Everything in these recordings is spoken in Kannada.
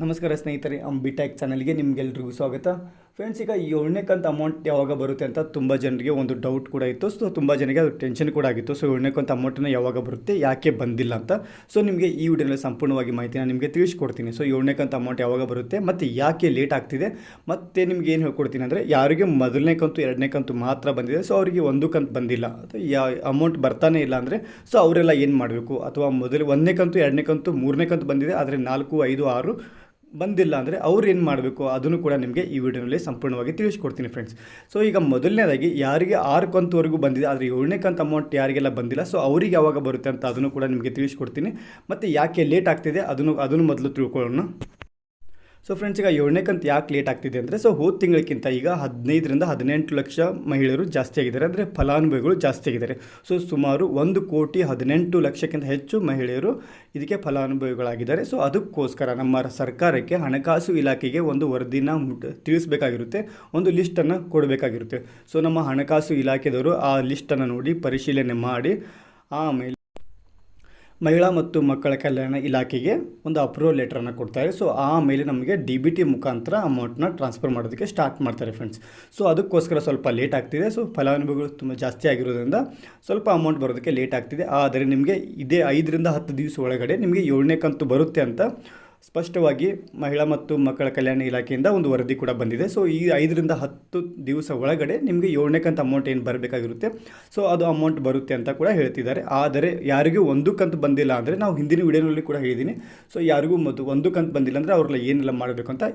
ನಮಸ್ಕಾರ ಸ್ನೇಹಿತರೆ, ಬಿಟೆಕ್ ಚಾನಲ್ಗೆ ನಿಮಗೆಲ್ರಿಗೂ ಸ್ವಾಗತ. ಫ್ರೆಂಡ್ಸ್, ಈಗ 7ನೇ ಕಂತು ಅಮೌಂಟ್ ಯಾವಾಗ ಬರುತ್ತೆ ಅಂತ ತುಂಬ ಜನರಿಗೆ ಒಂದು ಡೌಟ್ ಕೂಡ ಇತ್ತು. ಸೊ ತುಂಬ ಜನರಿಗೆ ಅದು ಟೆನ್ಷನ್ ಕೂಡ ಆಗಿತ್ತು. ಸೊ 7ನೇ ಕಂತು ಅಮೌಂಟನ್ನು ಯಾವಾಗ ಬರುತ್ತೆ, ಯಾಕೆ ಬಂದಿಲ್ಲ ಅಂತ. ಸೊ ನಿಮಗೆ ಈ ವಿಡಿಯೋನಲ್ಲಿ ಸಂಪೂರ್ಣವಾಗಿ ಮಾಹಿತಿನ ನಿಮಗೆ ತಿಳಿಸ್ಕೊಡ್ತೀನಿ. ಸೊ 7ನೇ ಕಂತು ಅಮೌಂಟ್ ಯಾವಾಗ ಬರುತ್ತೆ ಮತ್ತು ಯಾಕೆ ಲೇಟ್ ಆಗ್ತಿದೆ, ಮತ್ತು ನಿಮ್ಗೆ ಏನು ಹೇಳ್ಕೊಡ್ತೀನಿ ಅಂದರೆ, ಯಾರಿಗೆ ಮೊದಲನೇ ಕಂತು 2ನೇ ಕಂತು ಮಾತ್ರ ಬಂದಿದೆ, ಸೊ ಅವರಿಗೆ ಒಂದು ಕಂತು ಬಂದಿಲ್ಲ, ಅಥವಾ ಅಮೌಂಟ್ ಬರ್ತಾನೆ ಇಲ್ಲ ಅಂದರೆ, ಸೊ ಅವರೆಲ್ಲ ಏನು ಮಾಡಬೇಕು, ಅಥವಾ ಮೊದಲು 1ನೇ ಕಂತು 2ನೇ ಕಂತು 3ನೇ ಕಂತು ಬಂದಿದೆ ಆದರೆ 4, 5, 6 ಬಂದಿಲ್ಲ ಅಂದರೆ ಅವ್ರು ಏನು ಮಾಡಬೇಕು ಅದನ್ನು ಕೂಡ ನಿಮಗೆ ಈ ವಿಡಿಯೋನಲ್ಲಿ ಸಂಪೂರ್ಣವಾಗಿ ತಿಳಿಸ್ಕೊಡ್ತೀನಿ ಫ್ರೆಂಡ್ಸ್. ಸೊ ಈಗ ಮೊದಲನೇದಾಗಿ ಯಾರಿಗೆ 6 ಕಂತುವರೆಗೂ ಬಂದಿದೆ ಆದರೆ 7ನೇ ಕಂತು ಅಮೌಂಟ್ ಯಾರಿಗೆಲ್ಲ ಬಂದಿಲ್ಲ, ಸೊ ಅವರಿಗೆ ಯಾವಾಗ ಬರುತ್ತೆ ಅಂತ ಅದನ್ನು ಕೂಡ ನಿಮಗೆ ತಿಳಿಸ್ಕೊಡ್ತೀನಿ. ಮತ್ತು ಯಾಕೆ ಲೇಟ್ ಆಗ್ತಿದೆ ಅದನ್ನು ಮೊದಲು ತಿಳ್ಕೊಳ್ಳೋಣ. ಸೊ ಫ್ರೆಂಡ್ಸ್, ಈಗ 7ನೇ ಕಂತು ಯಾಕೆ ಲೇಟ್ ಆಗ್ತಿದೆ ಅಂದರೆ, ಸೊ ಹೋದ ತಿಂಗಳಕ್ಕಿಂತ ಈಗ 15ರಿಂದ 18 ಲಕ್ಷ ಮಹಿಳೆಯರು ಜಾಸ್ತಿ ಆಗಿದ್ದಾರೆ, ಅಂದರೆ ಫಲಾನುಭವಿಗಳು ಜಾಸ್ತಿ ಆಗಿದ್ದಾರೆ. ಸೊ ಸುಮಾರು 1,18,00,000ಕ್ಕಿಂತ ಹೆಚ್ಚು ಮಹಿಳೆಯರು ಇದಕ್ಕೆ ಫಲಾನುಭವಿಗಳಾಗಿದ್ದಾರೆ. ಸೊ ಅದಕ್ಕೋಸ್ಕರ ನಮ್ಮ ಸರ್ಕಾರಕ್ಕೆ ಹಣಕಾಸು ಇಲಾಖೆಗೆ ಒಂದು ವರದಿನ ತಿಳಿಸಬೇಕಾಗಿರುತ್ತೆ, ಒಂದು ಲಿಸ್ಟನ್ನು ಕೊಡಬೇಕಾಗಿರುತ್ತೆ. ಸೊ ನಮ್ಮ ಹಣಕಾಸು ಇಲಾಖೆದವರು ಆ ಲಿಸ್ಟನ್ನು ನೋಡಿ ಪರಿಶೀಲನೆ ಮಾಡಿ ಆಮೇಲೆ ಮಹಿಳಾ ಮತ್ತು ಮಕ್ಕಳ ಕಲ್ಯಾಣ ಇಲಾಖೆಗೆ ಒಂದು ಅಪ್ರೂವಲ್ ಲೆಟ್ರನ್ನು ಕೊಡ್ತಾರೆ. ಸೊ ಆಮೇಲೆ ನಮಗೆ DBT ಮುಖಾಂತರ ಅಮೌಂಟ್ನ ಟ್ರಾನ್ಸ್ಫರ್ ಮಾಡೋದಕ್ಕೆ ಸ್ಟಾರ್ಟ್ ಮಾಡ್ತಾರೆ ಫ್ರೆಂಡ್ಸ್. ಸೊ ಅದಕ್ಕೋಸ್ಕರ ಸ್ವಲ್ಪ ಲೇಟ್ ಆಗ್ತಿದೆ. ಸೊ ಫಲಾನುಭವಿಗಳು ತುಂಬ ಜಾಸ್ತಿ ಆಗಿರೋದ್ರಿಂದ ಸ್ವಲ್ಪ ಅಮೌಂಟ್ ಬರೋದಕ್ಕೆ ಲೇಟ್ ಆಗ್ತಿದೆ. ಆದರೆ ನಿಮಗೆ ಇದೇ 5ರಿಂದ 10 ದಿವಸ ಒಳಗಡೆ ನಿಮಗೆ 7ನೇ ಕಂತು ಬರುತ್ತೆ ಅಂತ ಸ್ಪಷ್ಟವಾಗಿ ಮಹಿಳಾ ಮತ್ತು ಮಕ್ಕಳ ಕಲ್ಯಾಣ ಇಲಾಖೆಯಿಂದ ಒಂದು ವರದಿ ಕೂಡ ಬಂದಿದೆ. ಸೊ ಈ 5ರಿಂದ 10 ದಿವಸ ಒಳಗಡೆ ನಿಮಗೆ 7ನೇ ಕಂತು ಅಮೌಂಟ್ ಏನು ಬರಬೇಕಾಗಿರುತ್ತೆ, ಸೊ ಅದು ಅಮೌಂಟ್ ಬರುತ್ತೆ ಅಂತ ಕೂಡ ಹೇಳ್ತಿದ್ದಾರೆ. ಆದರೆ ಯಾರಿಗೂ ಒಂದು ಕಂತು ಬಂದಿಲ್ಲ ಅಂದರೆ, ನಾವು ಹಿಂದಿನ ವಿಡಿಯೋನಲ್ಲಿ ಕೂಡ ಹೇಳಿದ್ದೀನಿ, ಸೊ ಯಾರಿಗೂ ಒಂದು ಕಂತು ಬಂದಿಲ್ಲ ಅಂದರೆ ಅವ್ರೆಲ್ಲ ಏನೆಲ್ಲ ಮಾಡಬೇಕು ಅಂತ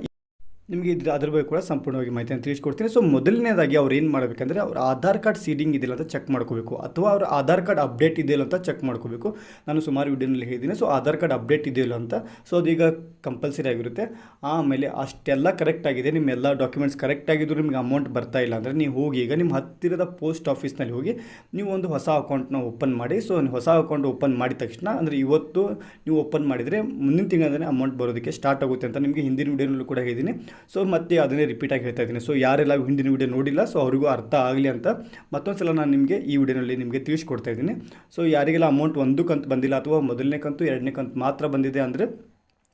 ನಿಮಗೆ ಅದ್ರ ಬಗ್ಗೆ ಕೂಡ ಸಂಪೂರ್ಣವಾಗಿ ಮಾಹಿತಿಯನ್ನು ತಿಳಿಸ್ಕೊಡ್ತೀನಿ. ಸೊ ಮೊದಲನೇದಾಗಿ ಅವ್ರು ಏನು ಮಾಡಬೇಕಂದ್ರೆ, ಅವ್ರ ಆಧಾರ್ ಕಾರ್ಡ್ ಸೀಡಿಂಗ್ ಇದೆಯಲ್ಲ ಅಂತ ಚೆಕ್ ಮಾಡ್ಕೋಬೇಕು, ಅಥವಾ ಅವ್ರ ಆಧಾರ್ ಕಾರ್ಡ್ ಅಪ್ಡೇಟ್ ಇದೆಯಲ್ಲ ಅಂತ ಚೆಕ್ ಮಾಡ್ಕೋಬೇಕು. ನಾನು ಸುಮಾರು ವಿಡಿಯೋನಲ್ಲಿ ಹೇಳಿದ್ದೀನಿ. ಸೊ ಆಧಾರ್ ಕಾರ್ಡ್ ಅಪ್ಡೇಟ್ ಇದೆಯಲ್ಲ ಅಂತ, ಸೊ ಅದೀಗ ಕಂಪಲ್ಸರಿ ಆಗಿರುತ್ತೆ. ಆಮೇಲೆ ಅಷ್ಟೆಲ್ಲ ಕರೆಕ್ಟ್ ಆಗಿದೆ, ನಿಮ್ಮ ಎಲ್ಲ ಡಾಕ್ಯುಮೆಂಟ್ಸ್ ಕರೆಕ್ಟ್ ಆಗಿದ್ರು ನಿಮಗೆ ಅಮೌಂಟ್ ಬರ್ತಾ ಇಲ್ಲ ಅಂದರೆ, ನೀವು ಹೋಗಿ ಈಗ ನಿಮ್ಮ ಹತ್ತಿರದ ಪೋಸ್ಟ್ ಆಫೀಸ್ನಲ್ಲಿ ಹೋಗಿ ನೀವು ಒಂದು ಹೊಸ ಅಕೌಂಟ್ನ ಓಪನ್ ಮಾಡಿ. ಸೊ ಹೊಸ ಅಕೌಂಟ್ ಓಪನ್ ಮಾಡಿದ ತಕ್ಷಣ, ಅಂದರೆ ಇವತ್ತು ನೀವು ಓಪನ್ ಮಾಡಿದರೆ ಮುಂದಿನ ತಿಂಗಳೇ ಅಮೌಂಟ್ ಬರೋದಕ್ಕೆ ಸ್ಟಾರ್ಟ್ ಆಗುತ್ತೆ ಅಂತ ನಿಮಗೆ ಹಿಂದಿನ ವಿಡಿಯೋನಲ್ಲೂ ಕೂಡ ಹೇಳಿದ್ದೀನಿ. ಸೊ ಮತ್ತೆ ಅದನ್ನೇ ರಿಪೀಟಾಗಿ ಹೇಳ್ತಾ ಇದ್ದೀನಿ. ಸೊ ಯಾರೆಲ್ಲ ಹಿಂದಿನ ವಿಡಿಯೋ ನೋಡಿಲ್ಲ, ಸೊ ಅವ್ರಿಗೂ ಅರ್ಥ ಆಗಲಿ ಅಂತ ಮತ್ತೊಂದು ಸಲ ನಾನು ನಿಮಗೆ ಈ ವಿಡಿಯೋನಲ್ಲಿ ನಿಮಗೆ ತಿಳಿಸ್ಕೊಡ್ತಾ ಇದ್ದೀನಿ. ಸೊ ಯಾರಿಗೆಲ್ಲ ಅಮೌಂಟ್ ಒಂದು ಕಂತು ಬಂದಿಲ್ಲ, ಅಥವಾ ಮೊದಲನೇ ಕಂತು 2ನೇ ಕಂತು ಮಾತ್ರ ಬಂದಿದೆ ಅಂದರೆ,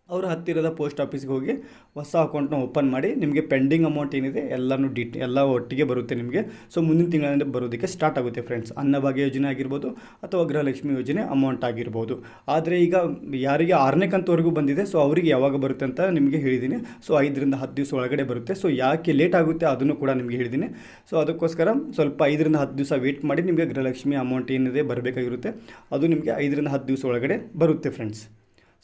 ಅವರು ಹತ್ತಿರದ ಪೋಸ್ಟ್ ಆಫೀಸ್ಗೆ ಹೋಗಿ ಹೊಸ ಅಕೌಂಟ್ನ ಓಪನ್ ಮಾಡಿ ನಿಮಗೆ ಪೆಂಡಿಂಗ್ ಅಮೌಂಟ್ ಏನಿದೆ ಎಲ್ಲ ಒಟ್ಟಿಗೆ ಬರುತ್ತೆ ನಿಮಗೆ. ಸೊ ಮುಂದಿನ ತಿಂಗಳಿಂದ ಬರೋದಕ್ಕೆ ಸ್ಟಾರ್ಟ್ ಆಗುತ್ತೆ ಫ್ರೆಂಡ್ಸ್. ಅನ್ನಭಾಗ್ಯ ಯೋಜನೆ ಆಗಿರ್ಬೋದು, ಅಥವಾ ಗೃಹಲಕ್ಷ್ಮಿ ಯೋಜನೆ ಅಮೌಂಟ್ ಆಗಿರ್ಬೋದು. ಆದರೆ ಈಗ ಯಾರಿಗೆ 6ನೇ ಕಂತುವರೆಗೂ ಬಂದಿದೆ, ಸೊ ಅವರಿಗೆ ಯಾವಾಗ ಬರುತ್ತೆ ಅಂತ ನಿಮಗೆ ಹೇಳಿದ್ದೀನಿ. ಸೊ 5ರಿಂದ 10 ದಿವಸ ಒಳಗಡೆ ಬರುತ್ತೆ. ಸೊ ಯಾಕೆ ಲೇಟ್ ಆಗುತ್ತೆ ಅದನ್ನು ಕೂಡ ನಿಮಗೆ ಹೇಳಿದ್ದೀನಿ. ಸೊ ಅದಕ್ಕೋಸ್ಕರ ಸ್ವಲ್ಪ 5ರಿಂದ 10 ದಿವಸ ವೇಟ್ ಮಾಡಿ, ನಿಮಗೆ ಗೃಹಲಕ್ಷ್ಮಿ ಅಮೌಂಟ್ ಏನಿದೆ ಬರಬೇಕಾಗಿರುತ್ತೆ, ಅದು ನಿಮಗೆ 5ರಿಂದ 10 ದಿವಸ ಒಳಗಡೆ ಬರುತ್ತೆ ಫ್ರೆಂಡ್ಸ್.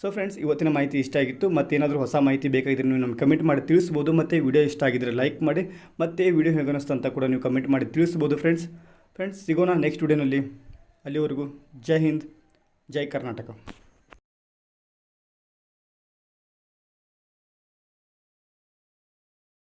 ಸೊ ಫ್ರೆಂಡ್ಸ್, ಇವತ್ತಿನ ಮಾಹಿತಿ ಇಷ್ಟ ಆಗಿತ್ತು. ಮತ್ತೇನಾದರೂ ಹೊಸ ಮಾಹಿತಿ ಬೇಕಾಗಿದ್ದರೆ ನೀವು ನಮ್ಗೆ ಕಮೆಂಟ್ ಮಾಡಿ ತಿಳಿಸ್ಬೋದು. ಮತ್ತು ವಿಡಿಯೋ ಇಷ್ಟ ಆಗಿದ್ದರೆ ಲೈಕ್ ಮಾಡಿ, ಮತ್ತು ವಿಡಿಯೋ ಹೇಗೆ ಅನ್ನಿಸ್ತು ಅಂತ ಕೂಡ ನೀವು ಕಮೆಂಟ್ ಮಾಡಿ ತಿಳಿಸ್ಬೋದು ಫ್ರೆಂಡ್ಸ್. ಸಿಗೋಣ ನೆಕ್ಸ್ಟ್ ವಿಡಿಯೋನಲ್ಲಿ. ಅಲ್ಲಿವರೆಗೂ ಜೈ ಹಿಂದ್, ಜೈ ಕರ್ನಾಟಕ.